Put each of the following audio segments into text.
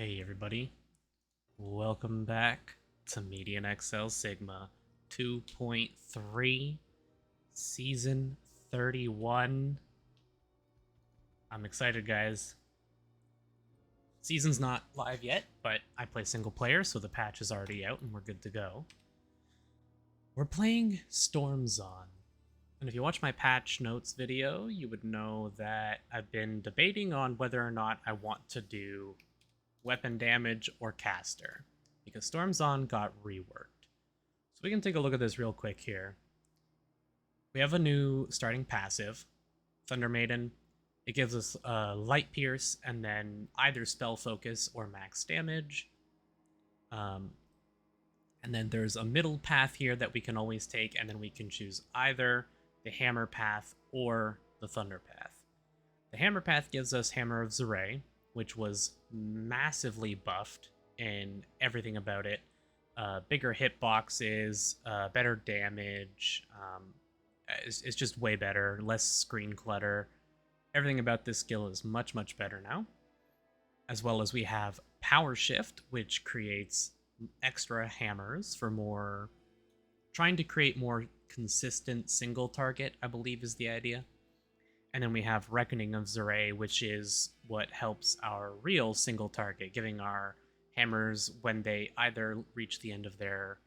Hey everybody, welcome back to Median XL Sigma 2.3 Season 31. I'm excited, guys. Season's not live yet, but I play single player, so the patch is already out and we're good to go. We're playing Stormzon. And if you watch my patch notes video, you would know that I've been debating on whether or not I want to do weapon damage or caster, because Stormzon got reworked. So we can take a look at this real quick here. We have a new starting passive, Thunder Maiden. It gives us Light Pierce and then either Spell Focus or Max Damage. And then there's a middle path here that we can always take, and then we can choose either the Hammer path or the Thunder path. The Hammer path gives us Hammer of Zeray, which was massively buffed in everything about it. Bigger hitboxes, better damage. It's just way better, less screen clutter. Everything about this skill is much, much better now. As well as we have Power Shift, which creates extra hammers for more... trying to create more consistent single target, I believe is the idea. And then we have Reckoning of Zeray, which is what helps our real single target, giving our hammers when they either reach the end of their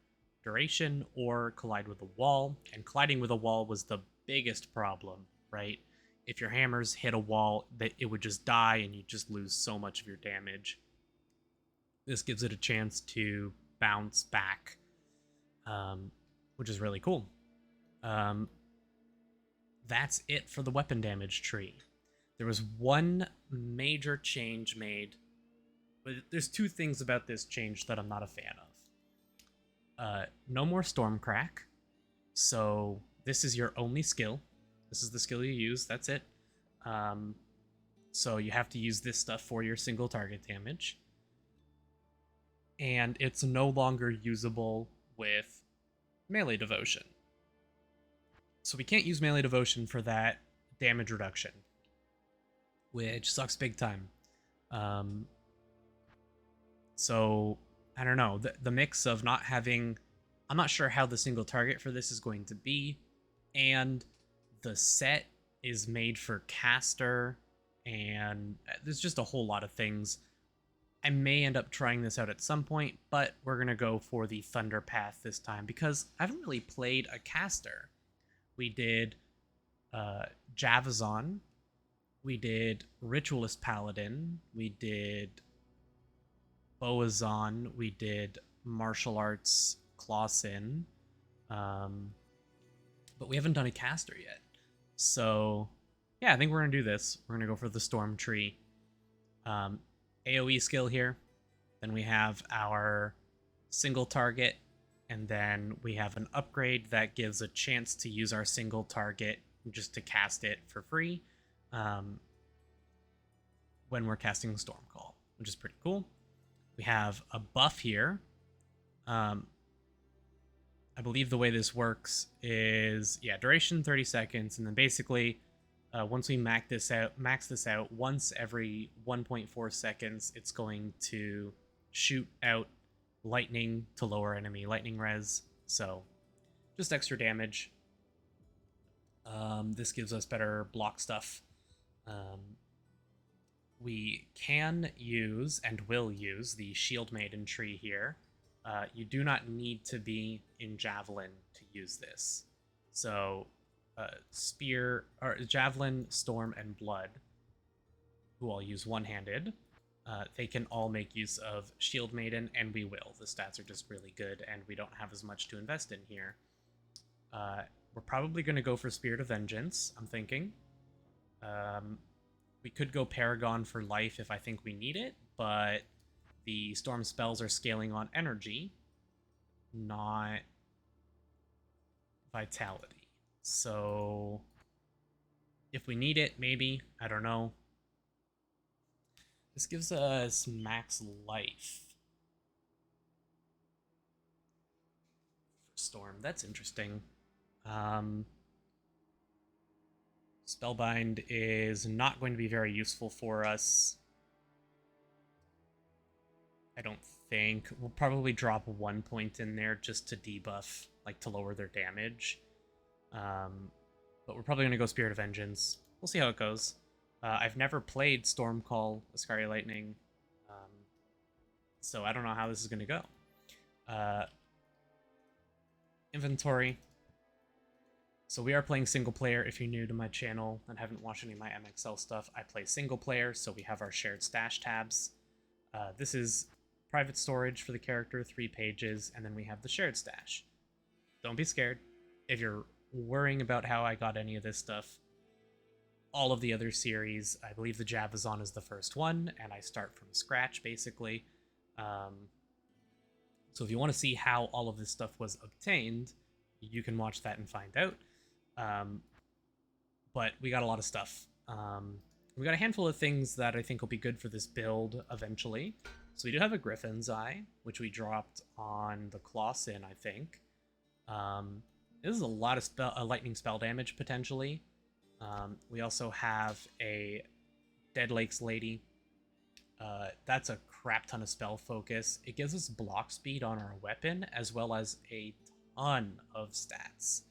duration or collide with a wall. And colliding with a wall was the biggest problem, right? If your hammers hit a wall, it would just die and you just lose so much of your damage. This gives it a chance to bounce back, which is really cool. That's it for the weapon damage tree. There was one major change made, but there's two things about this change that I'm not a fan of. No more Stormcrack, so this is your only skill. This is the skill you use, that's it. So you have to use this stuff for your single target damage. And it's no longer usable with Melee Devotion. So we can't use Melee Devotion for that damage reduction, which sucks big time. So, I don't know. The mix of not having... I'm not sure how the single target for this is going to be, and the set is made for caster, and there's just a whole lot of things. I may end up trying this out at some point, but we're going to go for the Thunder path this time, because I haven't really played a caster. We did Javazon, we did Ritualist Paladin, we did Boazon, we did Martial Arts Clawson, but we haven't done a caster yet. So, yeah, I think we're going to do this. We're going to go for the Storm Tree. AoE skill here. Then we have our single target. And then we have an upgrade that gives a chance to use our single target just to cast it for free when we're casting Stormcall, which is pretty cool. We have a buff here. I believe the way this works is, duration 30 seconds, and then basically once we max this out, once every 1.4 seconds, it's going to shoot out lightning to lower enemy lightning res, so just extra damage. This gives us better block stuff. We can use and will use the Shield Maiden tree here. You do not need to be in Javelin to use this. So Spear, or Javelin, Storm, and Blood, who I'll use one-handed, they can all make use of Shield Maiden, and we will. The stats are just really good, and we don't have as much to invest in here. We're probably going to go for Spirit of Vengeance, I'm thinking. We could go Paragon for life if I think we need it, but the Storm spells are scaling on energy, not vitality. So if we need it, maybe. I don't know. This gives us max life for Storm. That's interesting. Spellbind is not going to be very useful for us. I don't think. We'll probably drop 1 point in there just to debuff, like to lower their damage. But we're probably going to go Spirit of Vengeance. We'll see how it goes. I've never played Stormcall, Ascari Lightning, so I don't know how this is going to go. Inventory. So we are playing single player. If you're new to my channel and haven't watched any of my MXL stuff, I play single player, so we have our shared stash tabs. This is private storage for the character, 3 pages, and then we have the shared stash. Don't be scared. If you're worrying about how I got any of this stuff, all of the other series, I believe the Javazon is the first one, and I start from scratch, basically. So if you want to see how all of this stuff was obtained, you can watch that and find out. But we got a lot of stuff. We got a handful of things that I think will be good for this build eventually. So we do have a Griffin's Eye, which we dropped on the Clawson, I think. This is a lot of lightning spell damage, potentially. We also have a Dead Lakes Lady. That's a crap ton of spell focus. It gives us block speed on our weapon, as well as a ton of stats.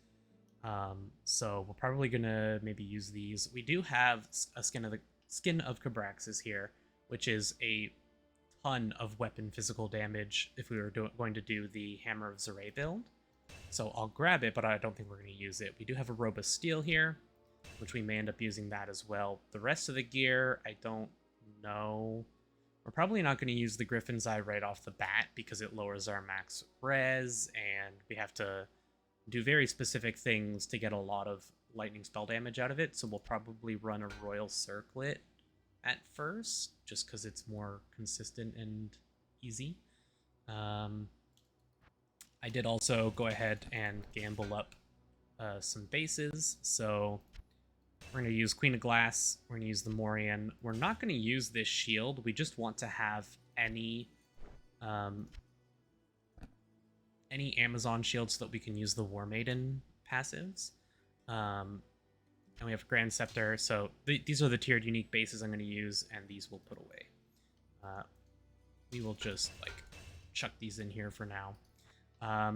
So we're probably gonna maybe use these. We do have a Skin of Cabraxis here, which is a ton of weapon physical damage if we were going to do the Hammer of Zeray build. So I'll grab it, but I don't think we're going to use it. We do have a Robust Steel here, which we may end up using that as well. The rest of the gear, I don't know. We're probably not going to use the Griffin's Eye right off the bat because it lowers our max res, and we have to do very specific things to get a lot of lightning spell damage out of it. So we'll probably run a Royal Circlet at first, just because it's more consistent and easy. I did also go ahead and gamble up some bases, so we're going to use Queen of Glass, we're going to use the Morian. We're not going to use this shield, we just want to have any Amazon shields so that we can use the War Maiden passives. And we have Grand Scepter, so these are the tiered unique bases I'm going to use, and these we'll put away. We will just, like, chuck these in here for now. I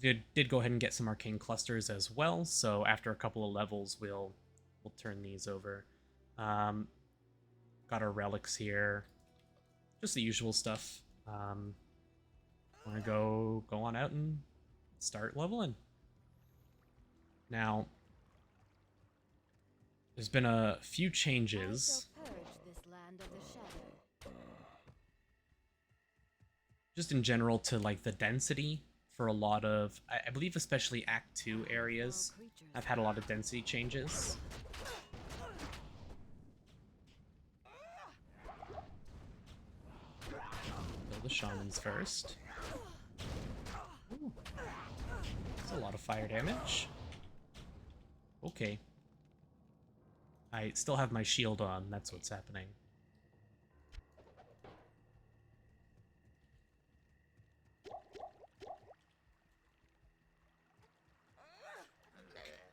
did go ahead and get some arcane clusters as well, so after a couple of levels, we'll turn these over. Got our relics here, just the usual stuff. I'm gonna go on out and start leveling. Now, there's been a few changes. Just in general to, like, the density for a lot of, I believe especially Act 2 areas, I've had a lot of density changes. Kill the shamans first. Ooh. That's a lot of fire damage. Okay. I still have my shield on, that's what's happening.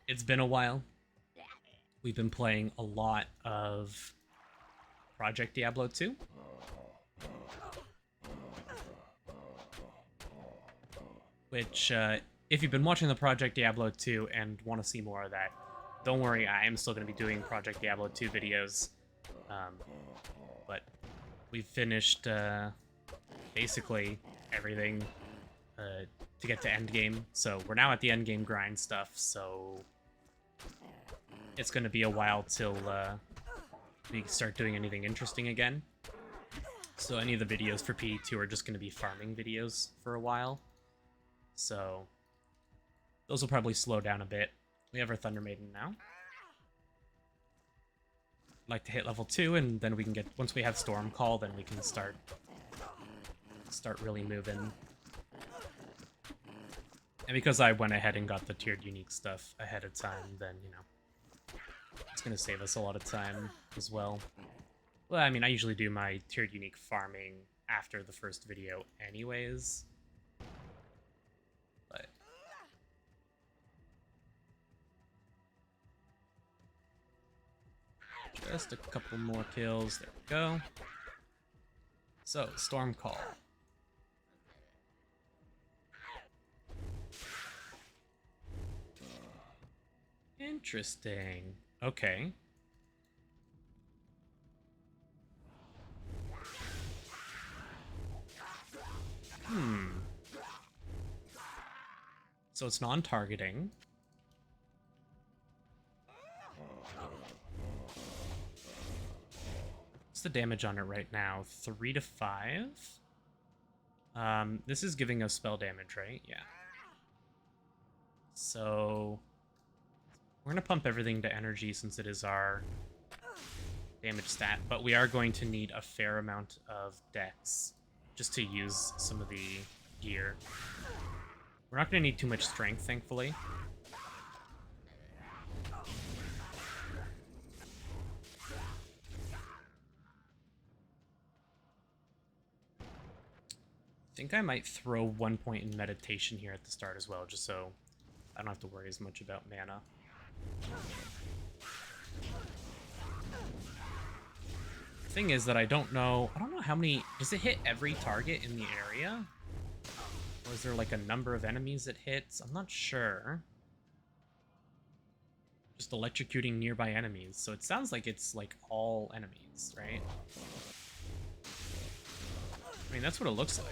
It's been a while. We've been playing a lot of Project Diablo 2. Which, if you've been watching the Project Diablo 2 and want to see more of that, don't worry, I am still going to be doing Project Diablo 2 videos. But we've finished basically everything to get to endgame. So we're now at the endgame grind stuff, so it's going to be a while till we start doing anything interesting again. So any of the videos for P2 are just going to be farming videos for a while. So those will probably slow down a bit. We have our Thunder Maiden now. I'd like to hit level 2, and then we can get, once we have Storm Call, then we can start really moving. And because I went ahead and got the tiered unique stuff ahead of time, then, you know, it's going to save us a lot of time as well. Well, I mean, I usually do my tiered unique farming after the first video anyways. But just a couple more kills. There we go. So, Storm Call. Interesting. Okay. So it's non-targeting. What's the damage on it right now? 3 to 5? This is giving us spell damage, right? Yeah. So we're gonna pump everything to energy since it is our damage stat, but we are going to need a fair amount of dex just to use some of the gear. We're not going to need too much strength, thankfully. I think I might throw 1 point in meditation here at the start as well, just so I don't have to worry as much about mana. The thing is that I don't know how many... Does it hit every target in the area? Or is there like a number of enemies it hits? I'm not sure. Just electrocuting nearby enemies. So it sounds like it's like all enemies, right? I mean, that's what it looks like.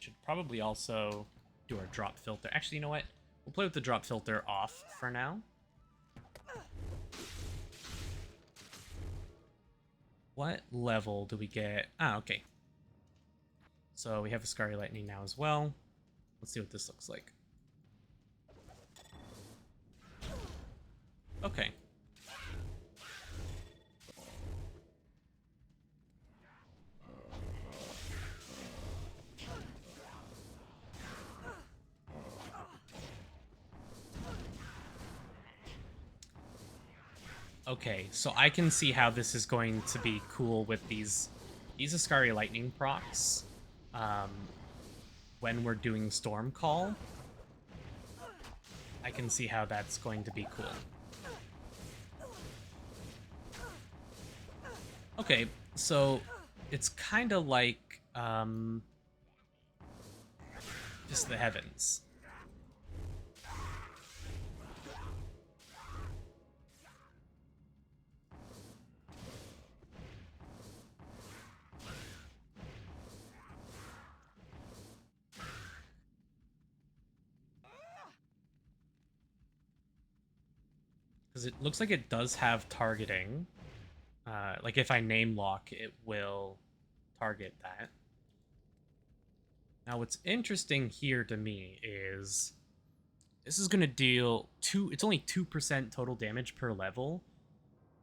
Should probably also do our drop filter. Actually, you know what? We'll play with the drop filter off for now. What level do we get? Ah, okay. So we have a Scary Lightning now as well. Let's see what this looks like. Okay. Okay, so I can see how this is going to be cool with these Ascari Lightning procs. When we're doing Storm Call, I can see how that's going to be cool. Okay, so it's kind of like just the heavens. Because it looks like it does have targeting. Like if I name lock, it will target that. Now what's interesting here to me is this is going to deal it's only 2% total damage per level.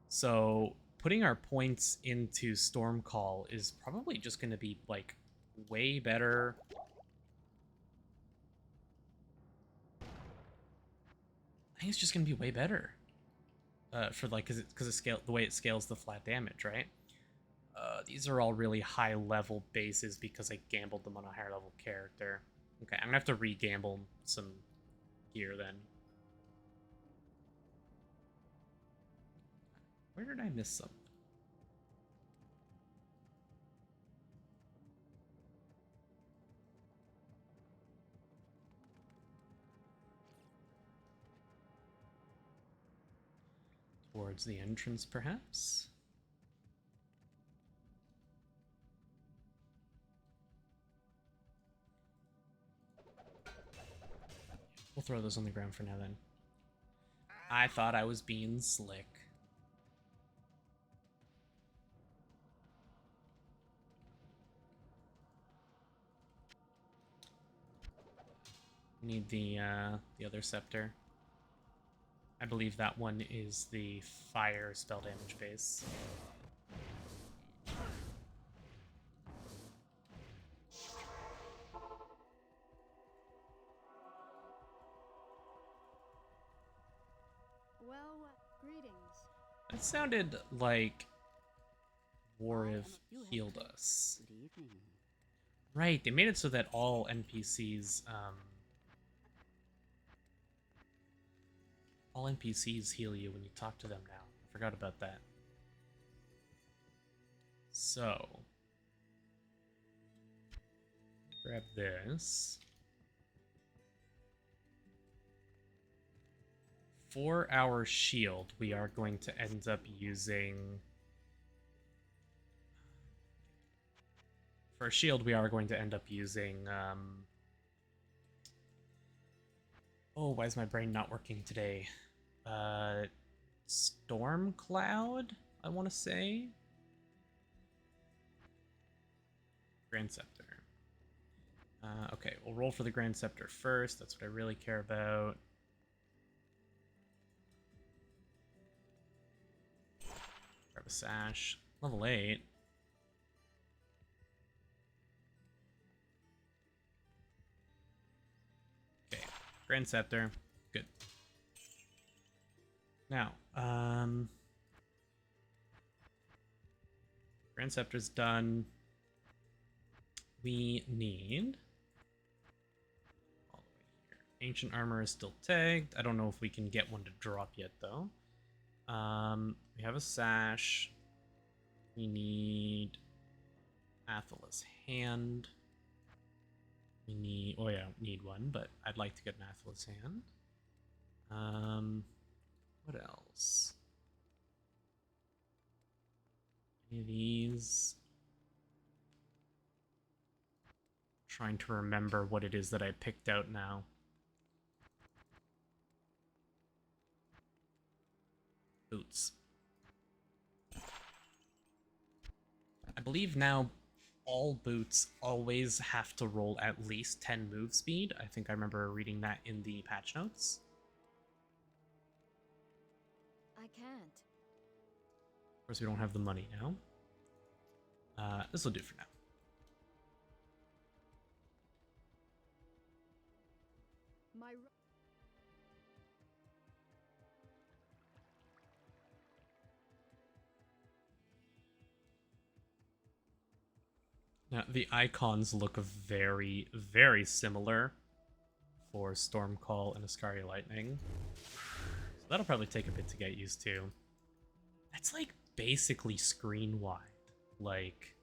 So putting our points into Storm Call is probably just going to be like way better. I think it's just going to be way better. For like, because the way it scales the flat damage, right? These are all really high level bases because I gambled them on a higher level character. Okay, I'm gonna have to re-gamble some gear then. Where did I miss some? Towards the entrance, perhaps? We'll throw those on the ground for now, then. I thought I was being slick. Need the other scepter. I believe that one is the fire spell damage base. Well, greetings. That sounded like Wariv healed us. Good evening. Right, they made it so that all NPCs All NPCs heal you when you talk to them now. I forgot about that. So, grab this. For our shield, we are going to end up using... For a shield, we are going to end up using... Oh, why is my brain not working today? Storm Cloud, I want to say? Grand Scepter. Okay, we'll roll for the Grand Scepter first. That's what I really care about. Grab a sash. Level 8. Okay, Grand Scepter. Good. Now, Grand Scepter's done. We need... all the way here. Ancient Armor is still tagged. I don't know if we can get one to drop yet, though. We have a sash. We need Athila's Hand. We need... oh yeah, we need one, but I'd like to get an Athila's Hand. What else? Any of these? Trying to remember what it is that I picked out now. Boots. I believe now all boots always have to roll at least 10 move speed. I think I remember reading that in the patch notes. I can't. Of course, we don't have the money now. This will do for now. My Now, the icons look very, very similar for Stormcall and Ascaria Lightning. So that'll probably take a bit to get used to. That's like basically screen wide. Like,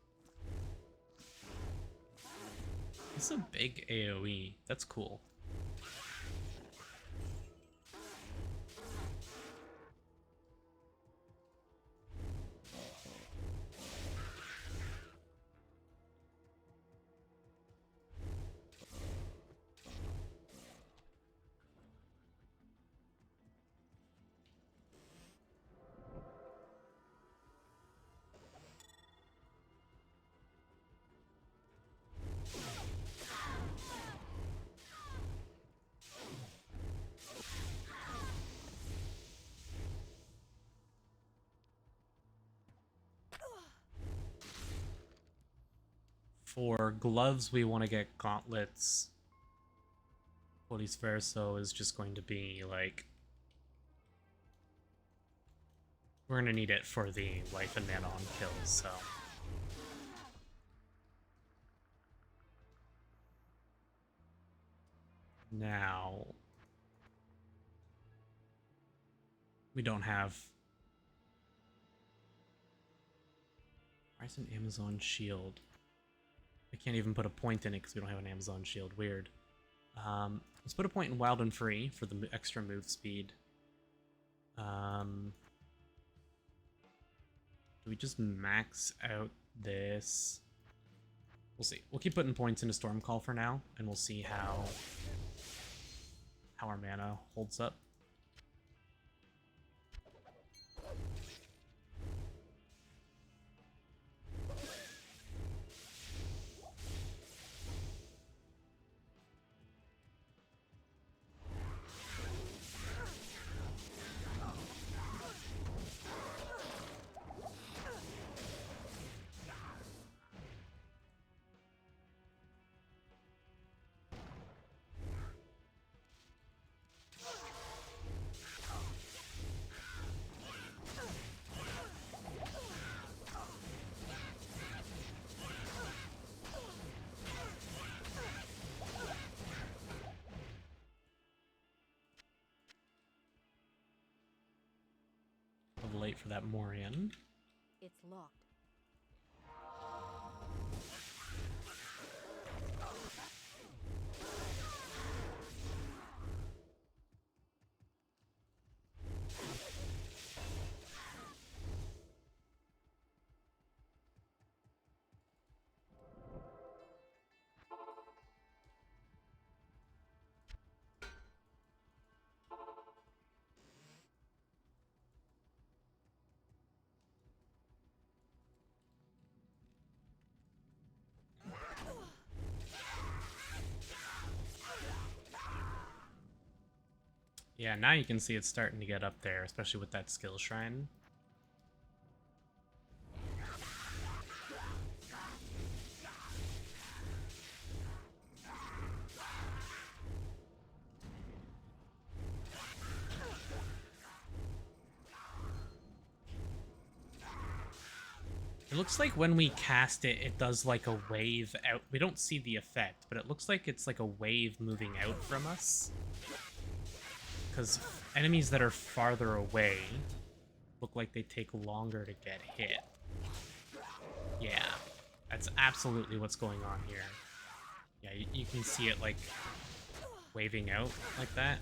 it's a big AoE. That's cool. For gloves, we want to get gauntlets. Police Verso is just going to be like... we're going to need it for the life and mana on kills, so... Now... we don't have... why is an Amazon shield? I can't even put a point in it because we don't have an Amazon shield. Weird. Let's put a point in Wild and Free for the extra move speed. Do we just max out this? We'll see. We'll keep putting points into Stormcall for now, and we'll see how our mana holds up. A little late for that Morian. It's locked. Yeah, now you can see it's starting to get up there, especially with that skill shrine. It looks like when we cast it, it does like a wave out. We don't see the effect, but it looks like it's like a wave moving out from us. Because enemies that are farther away look like they take longer to get hit. Yeah, that's absolutely what's going on here. Yeah, you can see it like waving out like that.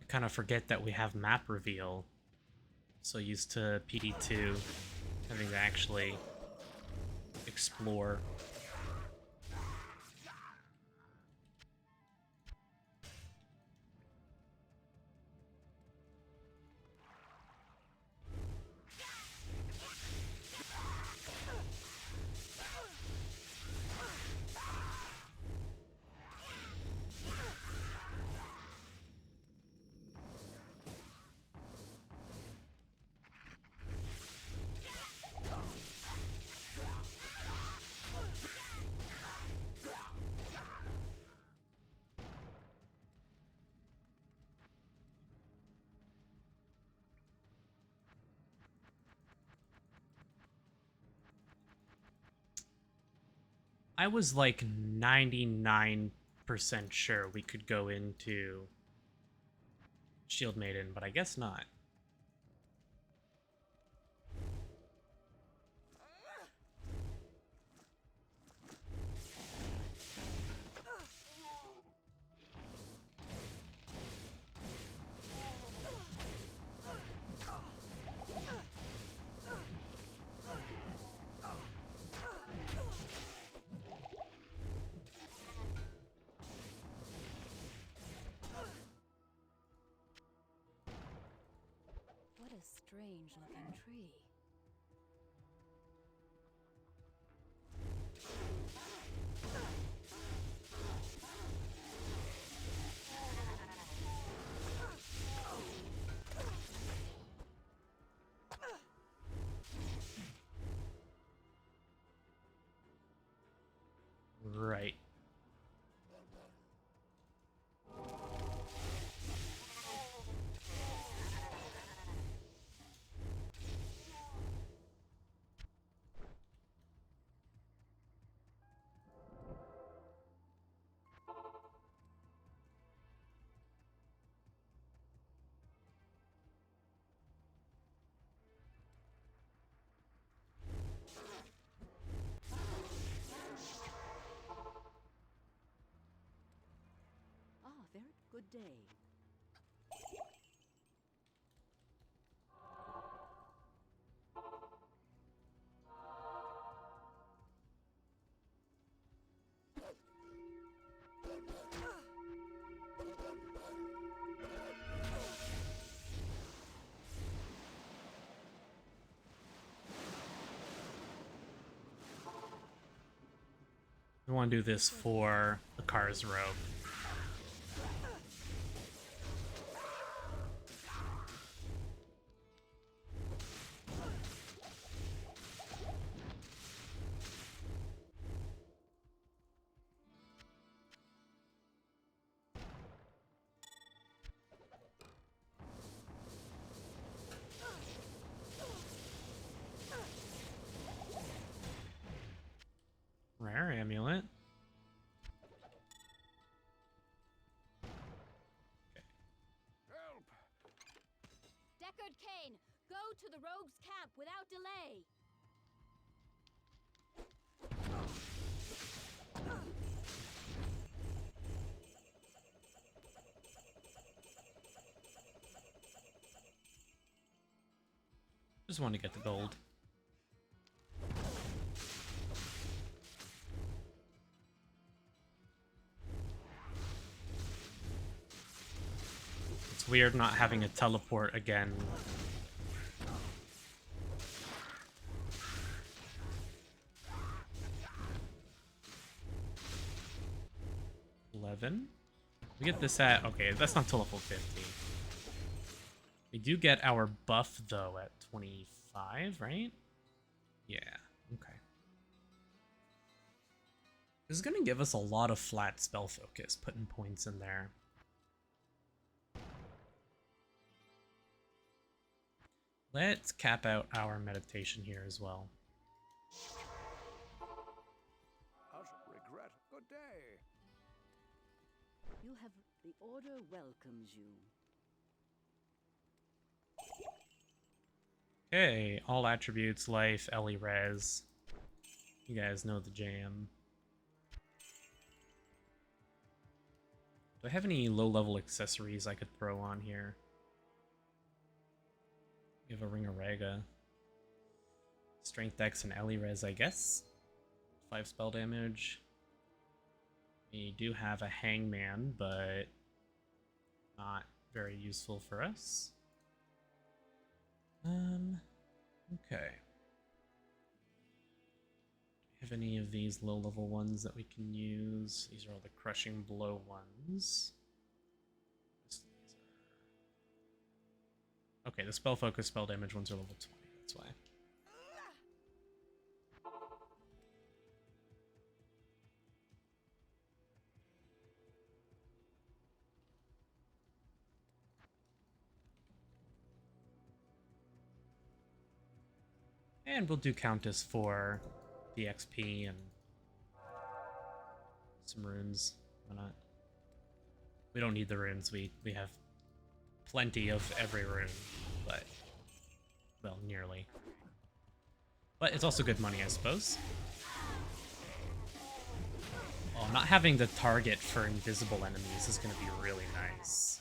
Kind of forget that we have map reveal. So used to PD2 having to actually explore. I was like 99% sure we could go into Shield Maiden, but I guess not. What a strange looking tree. Right. Ah, very good day. We want to do this for the car's robe. amulet. Help! Deckard Cain, go to the rogue's camp without delay. Just want to get the gold. It's weird not having a teleport again. We get this at... Okay, that's not till level 50. We do get our buff, though, at 25, right? Yeah, okay. This is going to give us a lot of flat spell focus, putting points in there. Let's cap out our meditation here as well. Utter regret. Good day. You have the order welcomes you. Okay, all attributes, life, Ellie res. You guys know the jam. Do I have any low-level accessories I could throw on here? We have a Ring of Raga. Strength X and Ellie res, I guess. 5 spell damage. We do have a Hangman, but not very useful for us. Okay. Do we have any of these low-level ones that we can use? These are all the Crushing Blow ones. Okay, the spell focus, spell damage ones are level 20, that's why. And we'll do Countess for the XP and some runes. Why not? We don't need the runes, we have plenty of every rune, but, well, nearly. But it's also good money, I suppose. Oh, not having the target for invisible enemies is going to be really nice.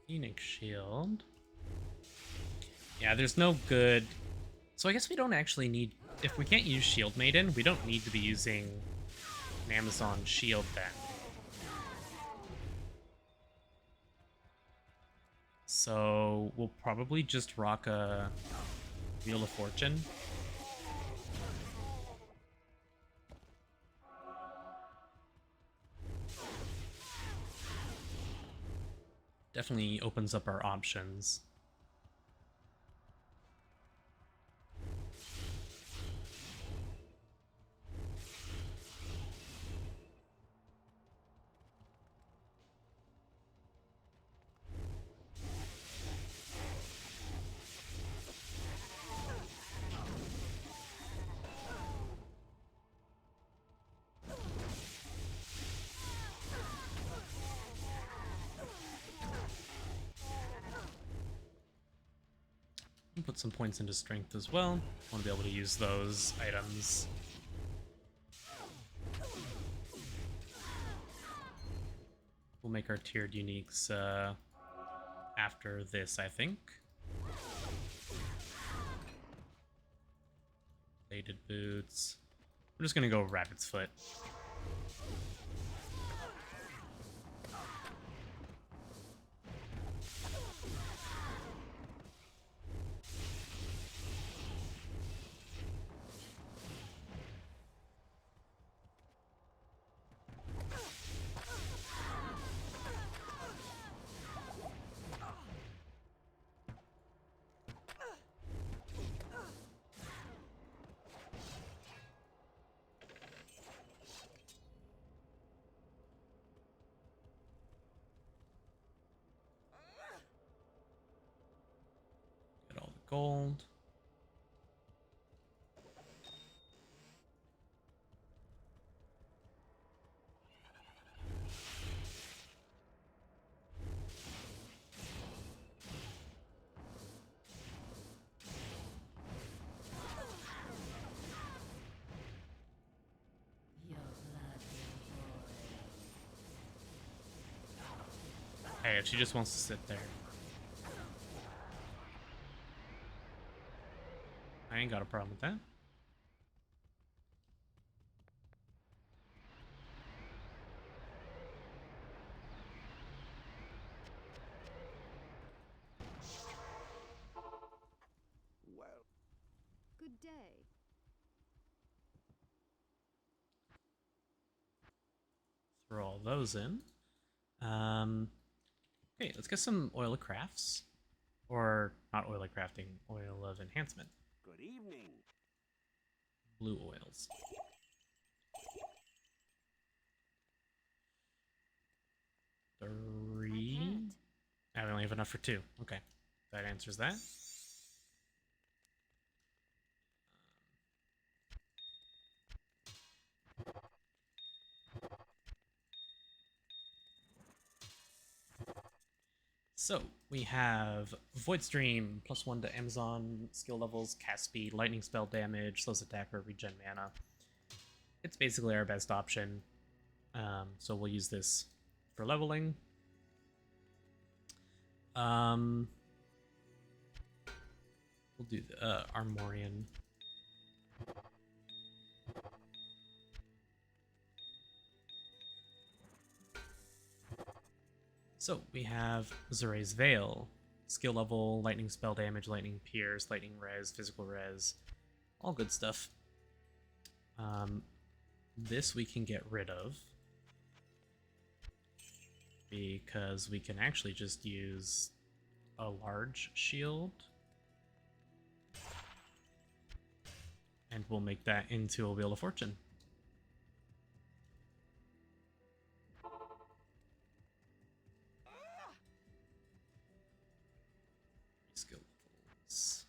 Phoenix Shield. Yeah, there's no good... So I guess we don't actually need... If we can't use Shield Maiden, we don't need to be using an Amazon Shield then. So we'll probably just rock a Wheel of Fortune. Definitely opens up our options. Put some points into strength as well. Want to be able to use those items. We'll make our tiered uniques after this, I think. Bladed boots. I'm just gonna go rabbit's foot. gold. Hey, if she just wants to sit there. I ain't got a problem with that. Well, Good day. Throw all those in. Okay, let's get some oil of crafts. Or not oil of crafting, oil of enhancement. good evening. Blue oils. Three. I only have enough for 2. Okay, that answers that. So we have Void Stream, +1 to Amazon skill levels, cast speed, lightning spell damage, slows attacker, regen mana. It's basically our best option. So we'll use this for leveling. We'll do the Armorian. So we have Zure's Veil. Skill level, lightning spell damage, lightning pierce, lightning res, physical res. All good stuff. This we can get rid of. Because we can actually just use a large shield. And we'll make that into a Wheel of Fortune. Skill levels.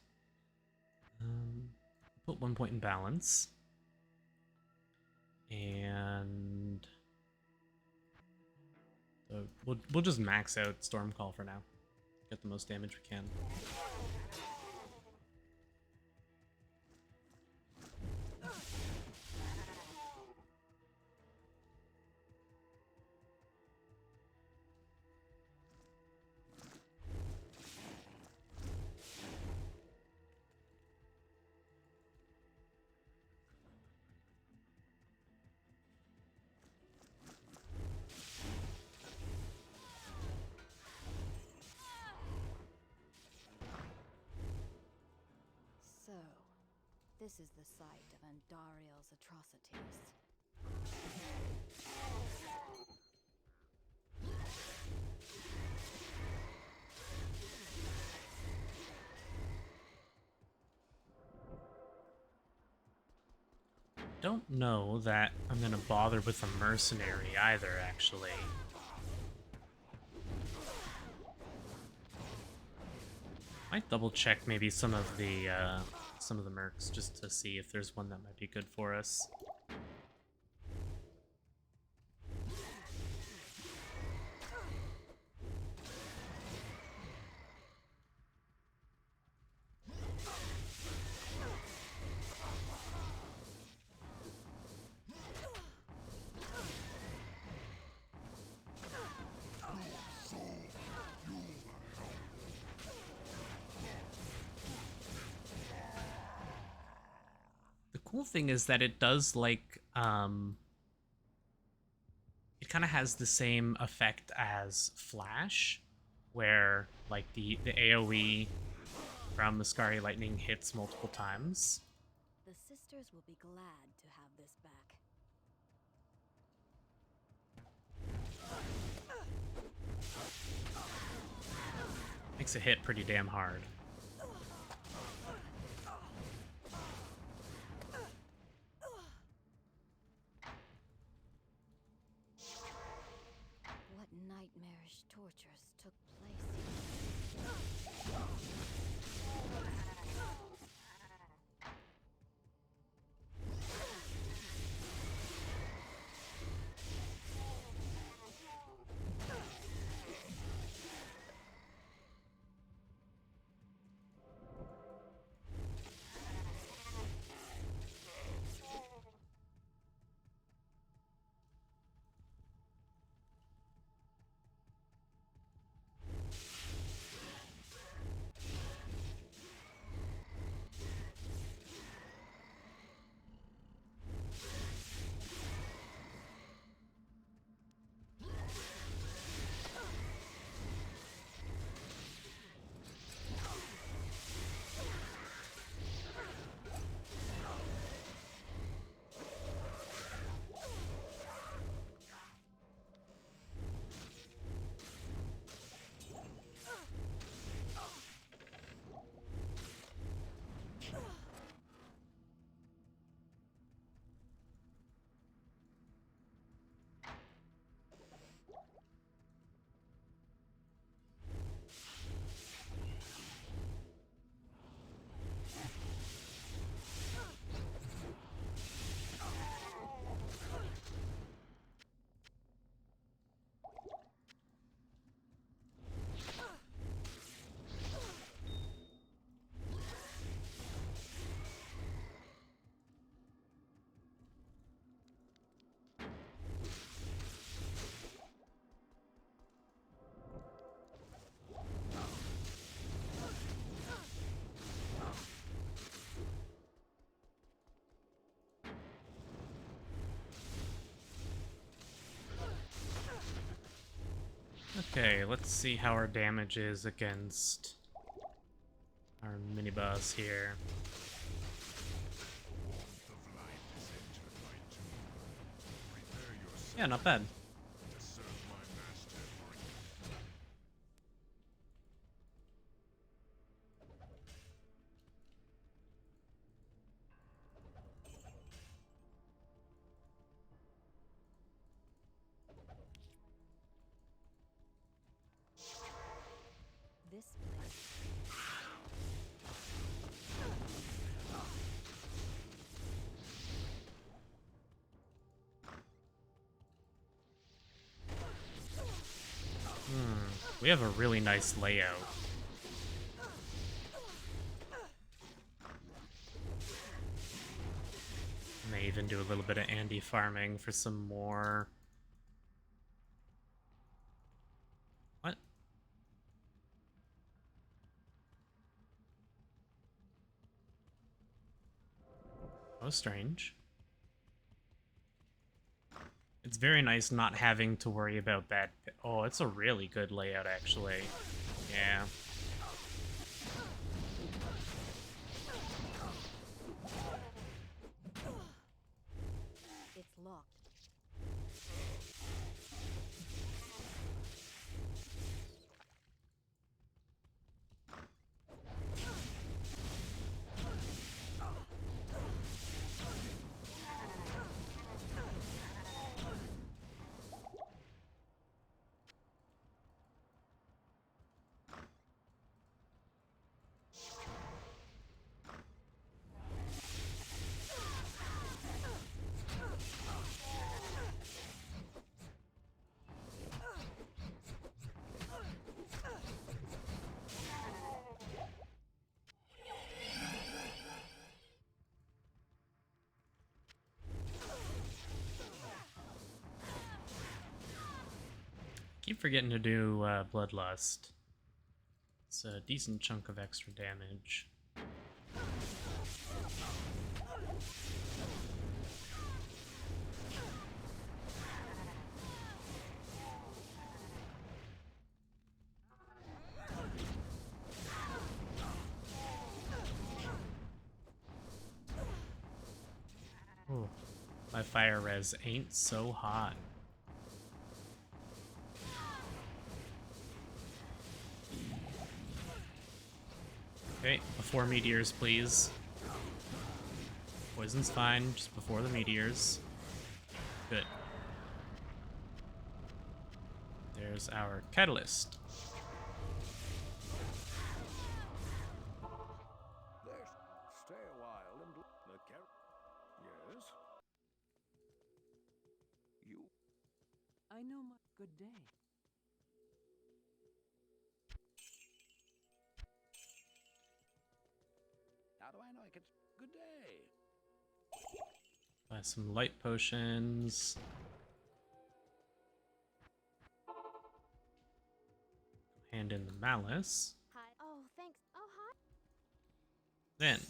Put 1 point in balance. And we'll just max out Stormcall for now. Get the most damage we can. So, this is the site of Andariel's atrocities. Don't know that I'm gonna bother with a mercenary either, actually. Might double check maybe some of the mercs just to see if there's one that might be good for us. Cool thing is that it does like it kind of has the same effect as Flash, where like the AoE from the Scary Lightning hits multiple times. The sisters will be glad to have this back. Makes it hit pretty damn hard. What nightmarish tortures took place here? Okay, let's see how our damage is against our mini-boss here. Yeah, not bad. This place. We have a really nice layout. May even do a little bit of Andy farming for some more. What? Oh, strange. It's very nice not having to worry about bad... Oh, it's a really good layout, actually. Yeah. It's locked. Keep forgetting to do Bloodlust. It's a decent chunk of extra damage. Ooh, my fire res ain't so hot. Okay, before meteors, please. Poison's fine, just before the meteors. Good. There's our catalyst. There's... Stay a while and... The car... Yes? You... I know my good day. How do I know I can... Good day. Buy some light potions. Hand in the malice. Hi. Oh, thanks. Oh, hi. Then.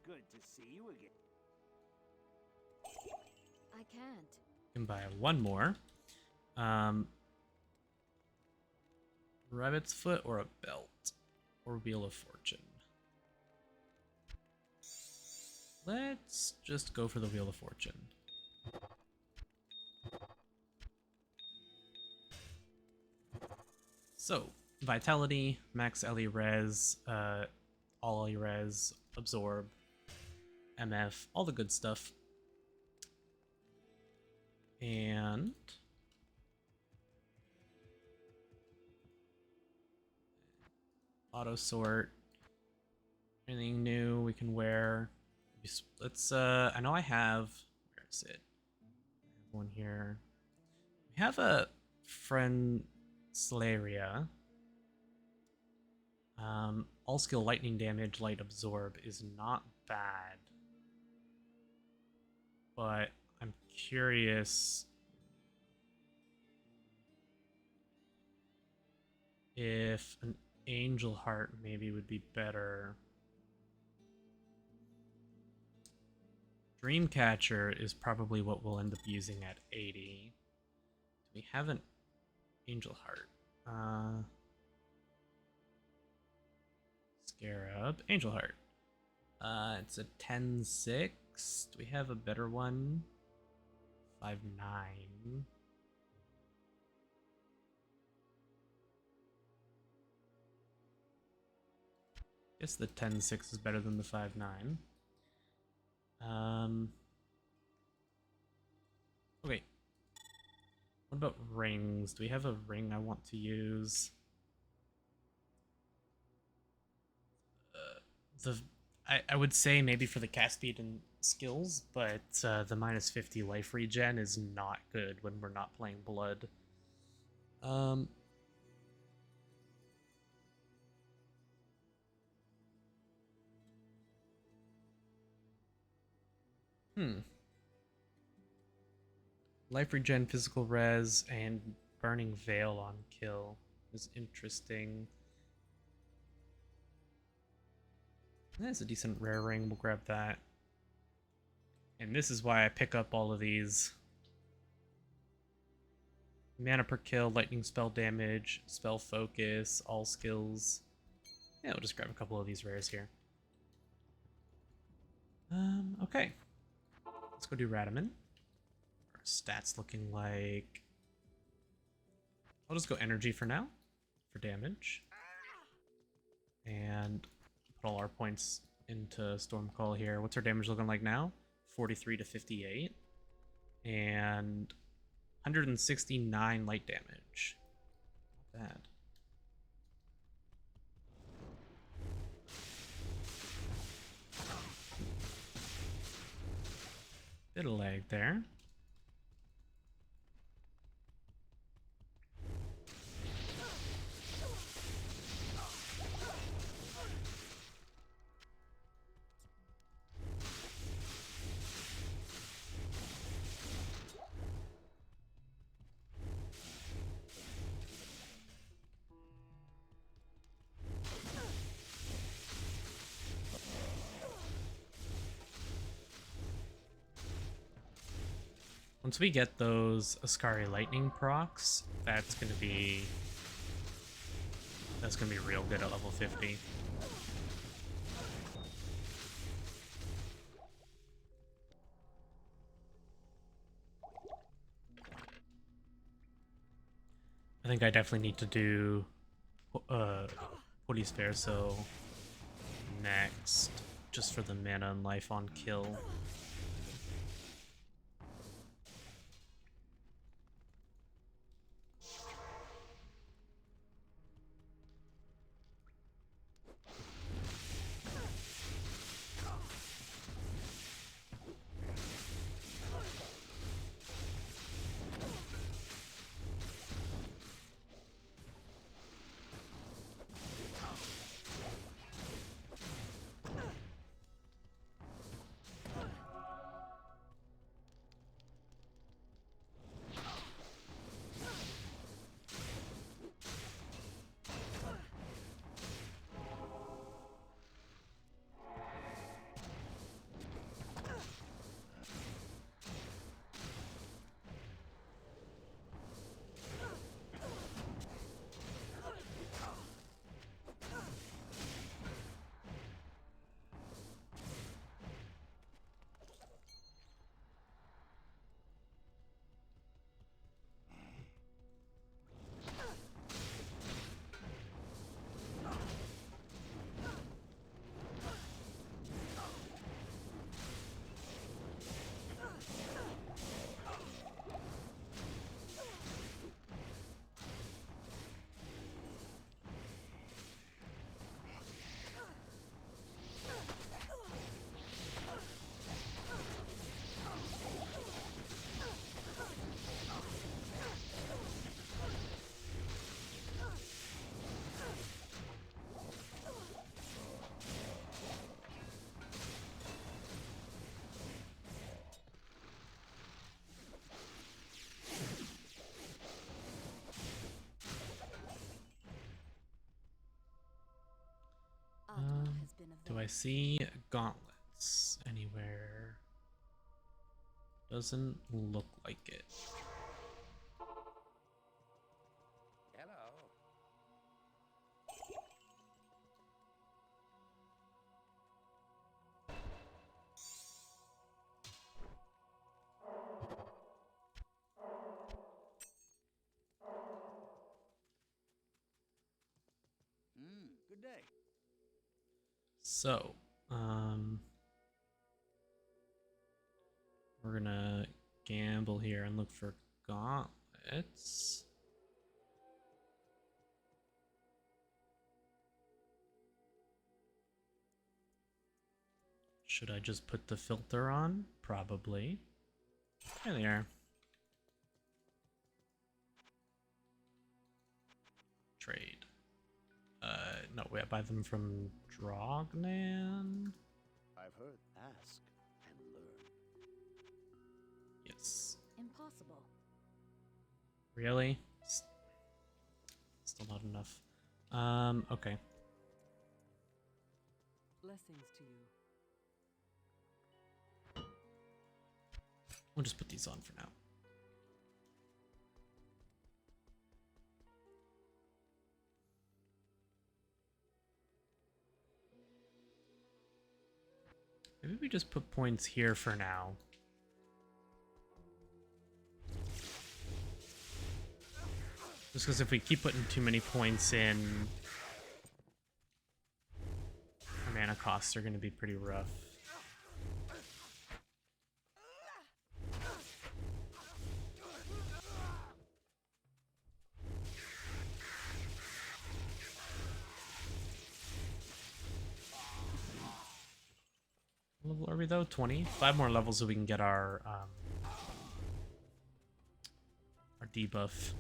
Good to see you again. I can't. Can buy one more. Rabbit's foot or a belt? Or Wheel of Fortune? Let's just go for the Wheel of Fortune. So, Vitality, Max LE Res, all LE Res, Absorb, MF, all the good stuff. And... auto sort. Anything new we can wear? Let's I know I have, where is it? I have one here. We have a friend Slaria. All skill lightning damage, light absorb is not bad. But I'm curious if an angel heart maybe would be better. Dreamcatcher is probably what we'll end up using at 80. Do we have an angel heart? Scarab, angel heart. It's a 10-6. Do we have a better one? 5-9. Guess the 10-6 is better than the 5-9. Okay. What about rings? Do we have a ring I want to use? I would say maybe for the cast speed and skills, but the minus 50 life regen is not good when we're not playing blood. Life regen, physical res, and burning veil on kill is interesting. That's a decent rare ring, we'll grab that. And this is why I pick up all of these. Mana per kill, lightning spell damage, spell focus, all skills. Yeah, we'll just grab a couple of these rares here. Okay. Let's go do Radaman. Our stats looking like... I'll just go energy for now, for damage. And put all our points into Stormcall here. What's our damage looking like now? 43 to 58. And 169 light damage. Not bad. Bit of lag there. Once we get those Ascari Lightning procs, that's gonna be real good at level 50. I think I definitely need to do Holy Sphere, so next, just for the mana and life on kill. I see gauntlets anywhere? Doesn't look like it. Hello. Good day. So, we're gonna gamble here and look for gauntlets. Should I just put the filter on? Probably. There they are. Trade. No, we buy them from Drognan. I've heard. Ask and learn. Yes. Impossible. Really? Still not enough. Okay. Blessings to you. We'll just put these on for now. Maybe we just put points here for now. Just because if we keep putting too many points in, our mana costs are going to be pretty rough. What level are we though? 20? 5 more levels so we can get our debuff.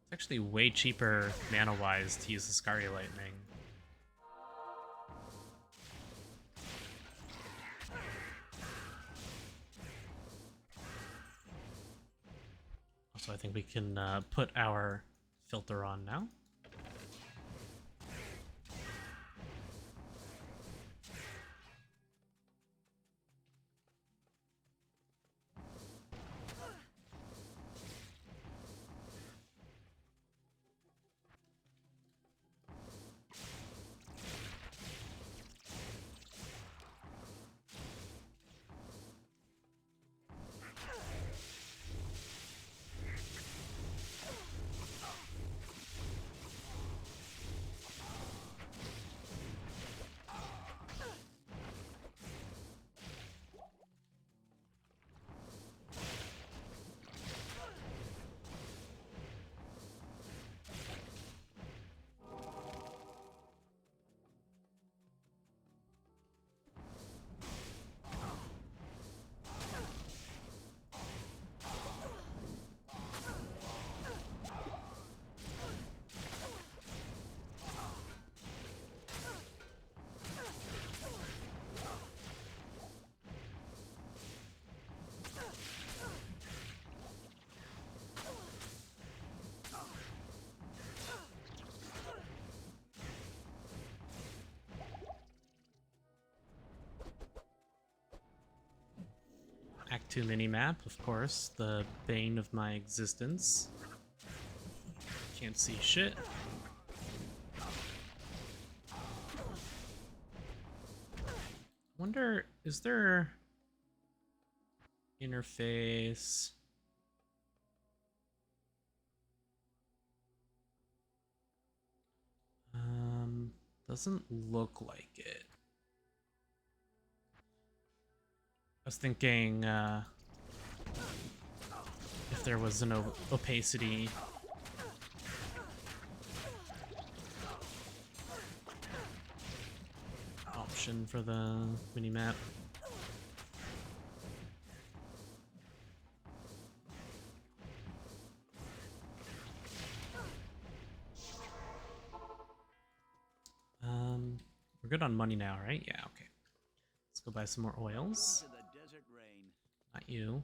It's actually way cheaper mana-wise to use the Scary Lightning. Also, I think we can put our filter on now. Act 2 minimap, of course, the bane of my existence. Can't see shit. Wonder, is there interface? Doesn't look like it. I was thinking if there was an opacity option for the minimap. We're good on money now, right? Yeah, okay. go buy some more oils. To the desert rain. Not you.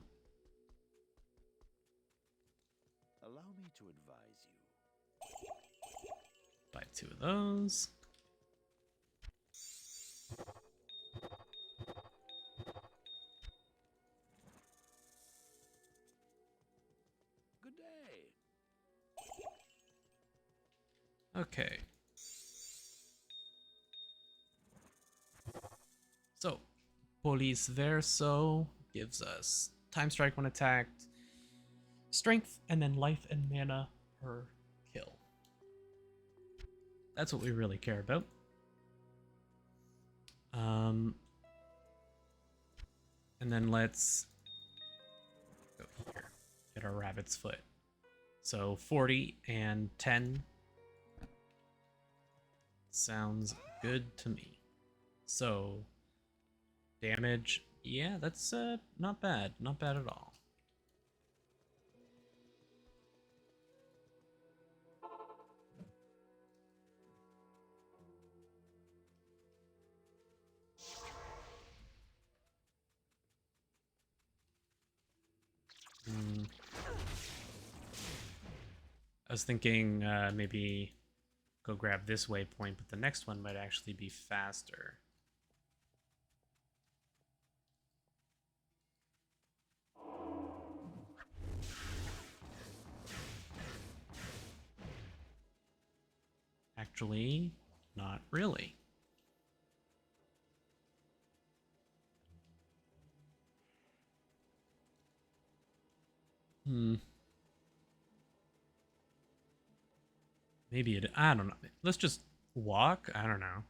Allow me to advise you. Buy 2 of those. Good day. Okay. So, Police Verso gives us time strike when attacked, strength, and then life and mana per kill. That's what we really care about. And then let's go here, get our rabbit's foot. So 40 and 10 sounds good to me. So damage, yeah, that's not bad, not bad at all. I was thinking maybe go grab this waypoint, but the next one might actually be faster. Actually, not really. Maybe it, I don't know. Let's just walk? I don't know.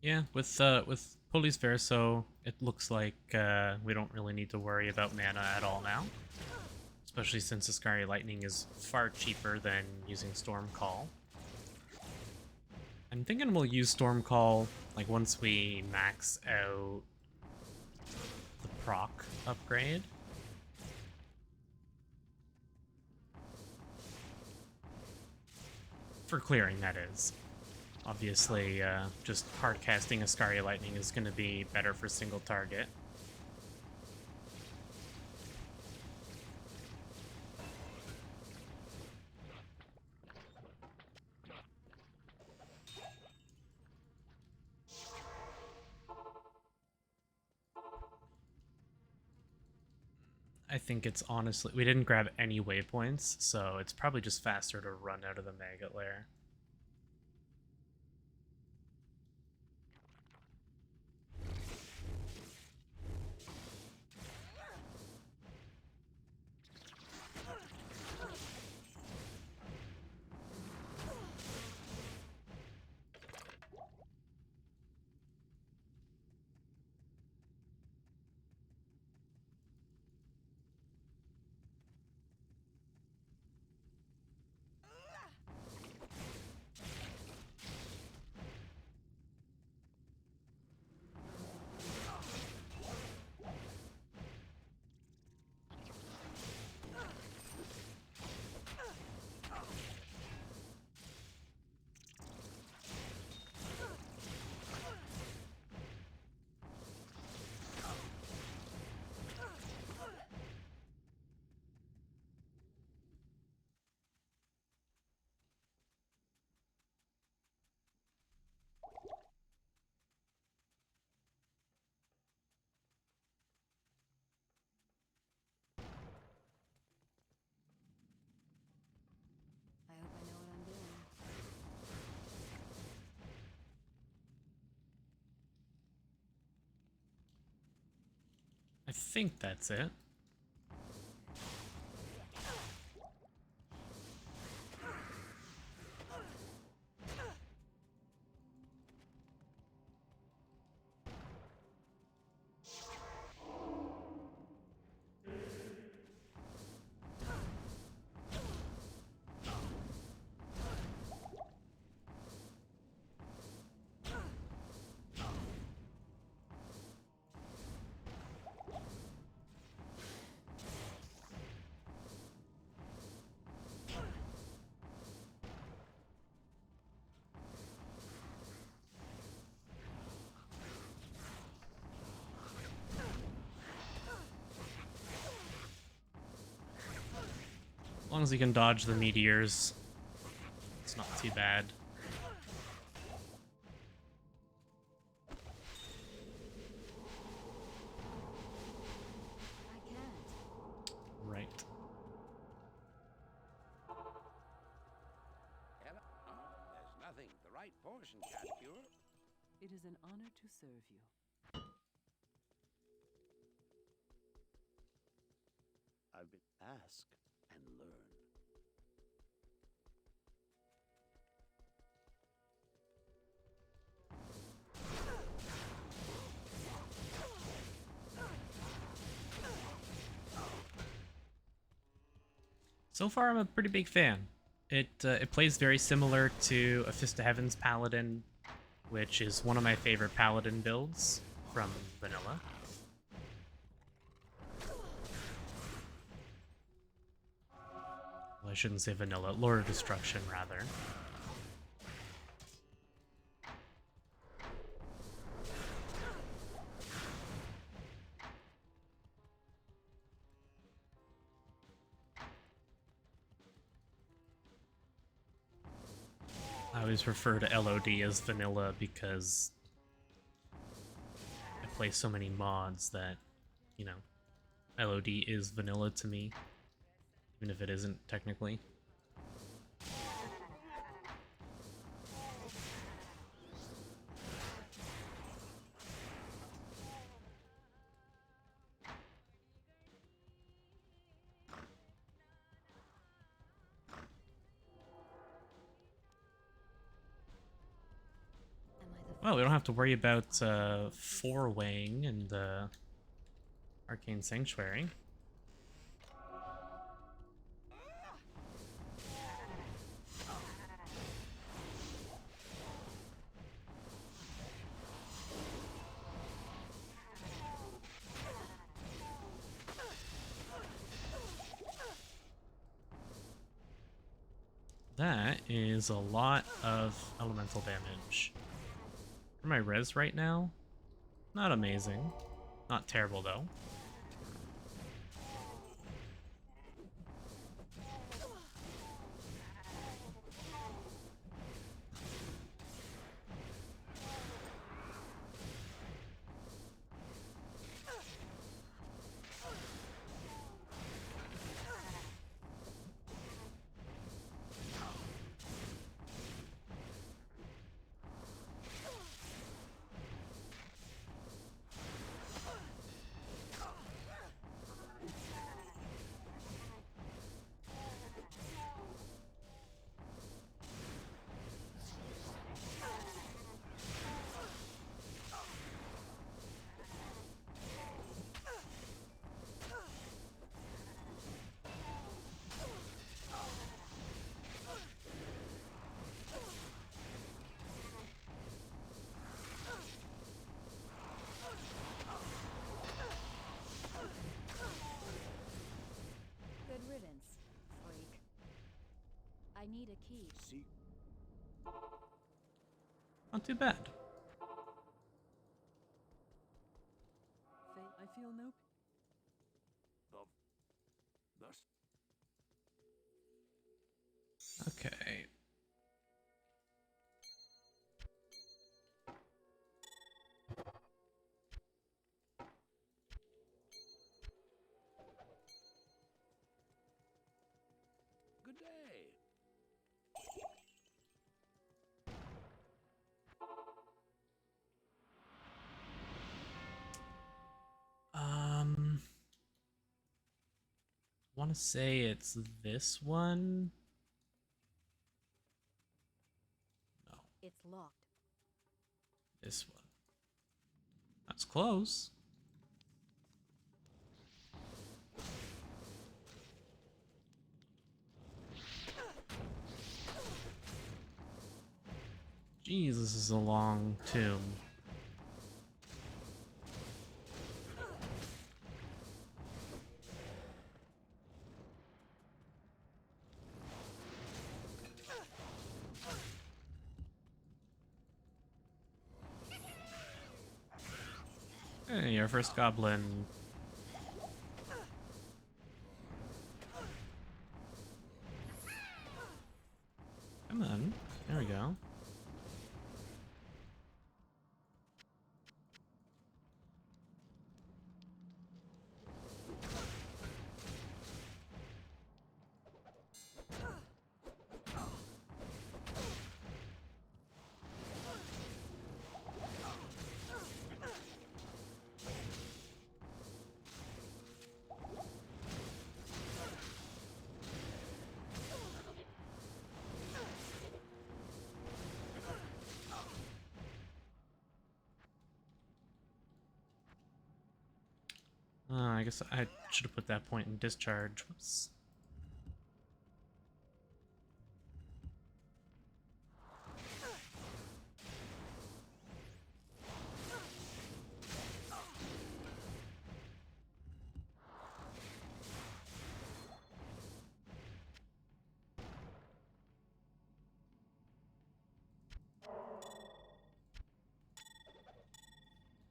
Yeah, with Police Verso, it looks like we don't really need to worry about mana at all now. Especially since Ascari Lightning is far cheaper than using Storm Call. I'm thinking we'll use Storm Call like once we max out the proc upgrade. For clearing, that is. Obviously, just hard casting Ascari Lightning is going to be better for single target. I think it's honestly, we didn't grab any waypoints, so it's probably just faster to run out of the Maggot Lair. think that's it. As long as you can dodge the meteors, it's not too bad. I can't. Right. Hello? There's nothing the right portion can't cure. It is an honor to serve you. I've been ask and learn. So far, I'm a pretty big fan. It plays very similar to a Fist of Heaven's Paladin, which is one of my favorite Paladin builds from vanilla. Well, I shouldn't say vanilla, Lord of Destruction, rather. I always refer to LOD as vanilla because I play so many mods that, you know, LOD is vanilla to me, even if it isn't technically. Well, we don't have to worry about four-weighing in the Arcane Sanctuary. That is a lot of elemental damage. For my res right now, not amazing. Not terrible, though. Good riddance, freak. I need a key. See, Not too bad. I feel no. Thus, Okay. good day. Um... want to say it's this one. No, It's locked. this one. That's close. Jeez, this is a long tomb. Hey, our first goblin. Come on. There we go. I guess I should have put that point in discharge. Whoops.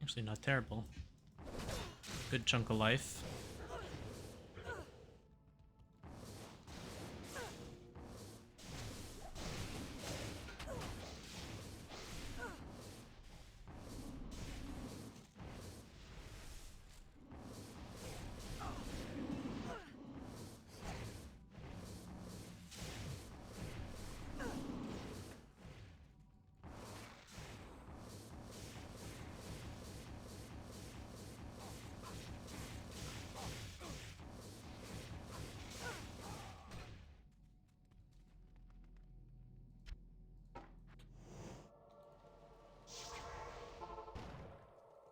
Actually, not terrible. Good chunk of life.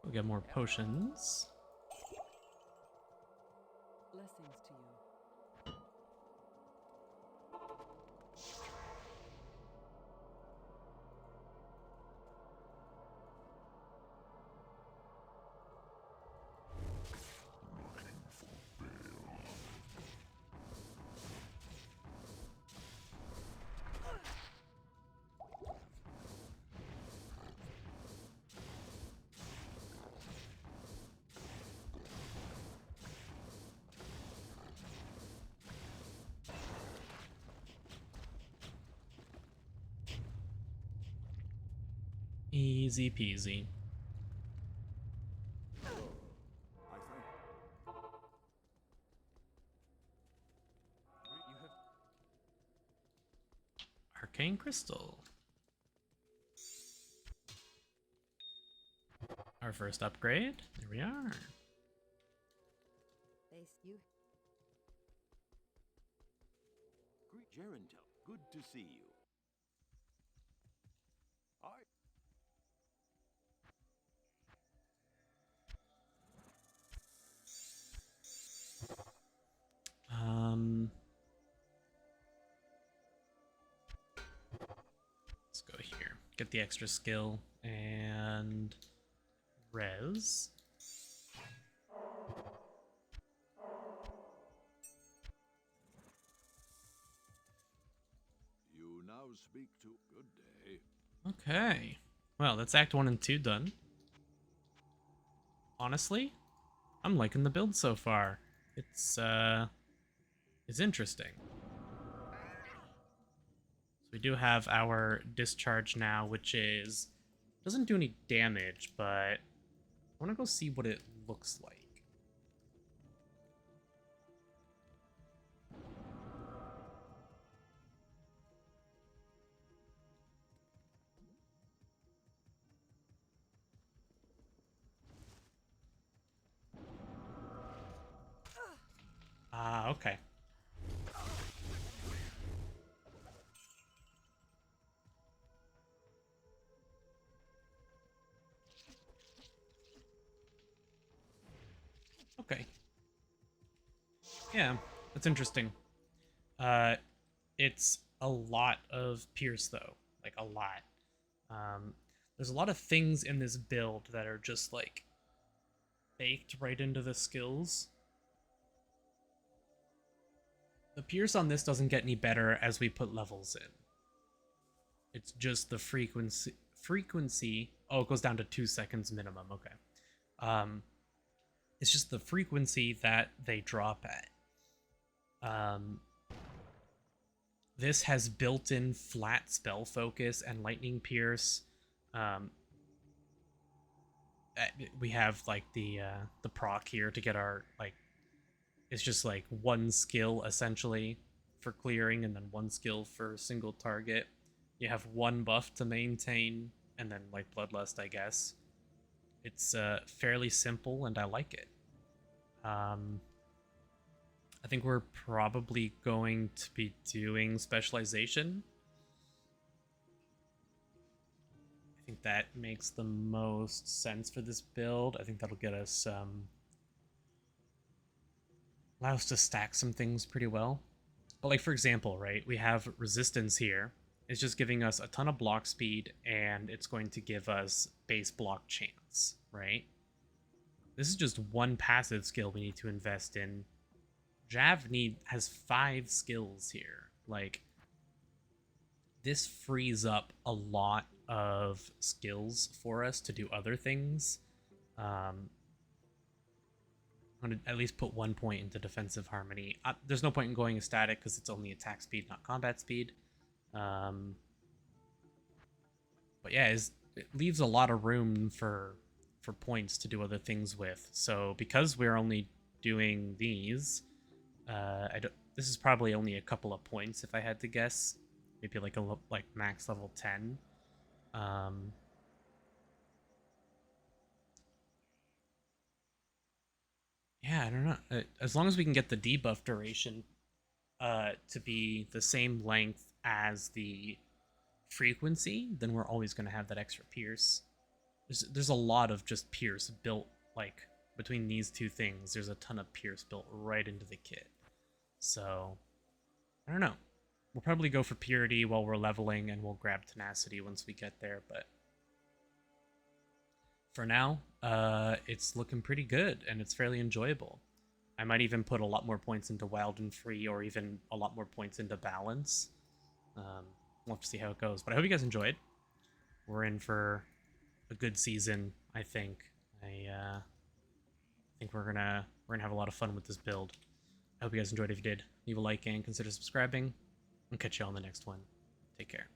We'll get more potions. Blessings to you. Easy peasy. I think. You have Arcane crystal. Our first upgrade. There we are. You. Great Gerentel, good to see you. I. Let's go here. Get the extra skill and res. You now speak to. Good day. Okay. Well, that's Act 1 and 2 done. Honestly, I'm liking the build so far. It's interesting. So we do have our discharge now, which is doesn't do any damage, but I want to go see what it looks like. Ah, okay. Okay. Yeah, that's interesting. It's a lot of Pierce, though. Like, a lot. Um, there's a lot of things in this build that are just, like, baked right into the skills. The Pierce on this doesn't get any better as we put levels in. It's just the frequency. Oh, it goes down to 2 seconds minimum. Okay. It's just the frequency that they drop at. This has built-in flat spell focus and lightning pierce. We have like the proc here to get our like. It's just like one skill essentially for clearing, and then one skill for single target. You have one buff to maintain, and then like Bloodlust, I guess. It's fairly simple, and I like it. I think we're probably going to be doing specialization. I think that makes the most sense for this build. I think that'll get us allow us to stack some things pretty well. But like for example, right, we have resistance here. It's just giving us a ton of block speed, and it's going to give us base block chance, right? This is just one passive skill we need to invest in. Jav has 5 skills here. Like, this frees up a lot of skills for us to do other things. I'm going to at least put 1 point into defensive harmony. There's no point in going static because it's only attack speed, not combat speed. But yeah, it leaves a lot of room for points to do other things with. So because we're only doing these, this is probably only a couple of points if I had to guess. Maybe like max level 10. Yeah, I don't know. As long as we can get the debuff duration to be the same length as the frequency, then we're always going to have that extra pierce. There's a lot of just pierce built, like, between these two things. There's a ton of pierce built right into the kit. So, I don't know. We'll probably go for purity while we're leveling, and we'll grab tenacity once we get there, but for now, it's looking pretty good, and it's fairly enjoyable. I might even put a lot more points into wild and free, or even a lot more points into balance. We'll have to see how it goes, but I hope you guys enjoyed. We're in for a good season, I think. I think we're gonna have a lot of fun with this build. I hope you guys enjoyed. If you did, leave a like and consider subscribing. I'll catch you on the next one. Take care.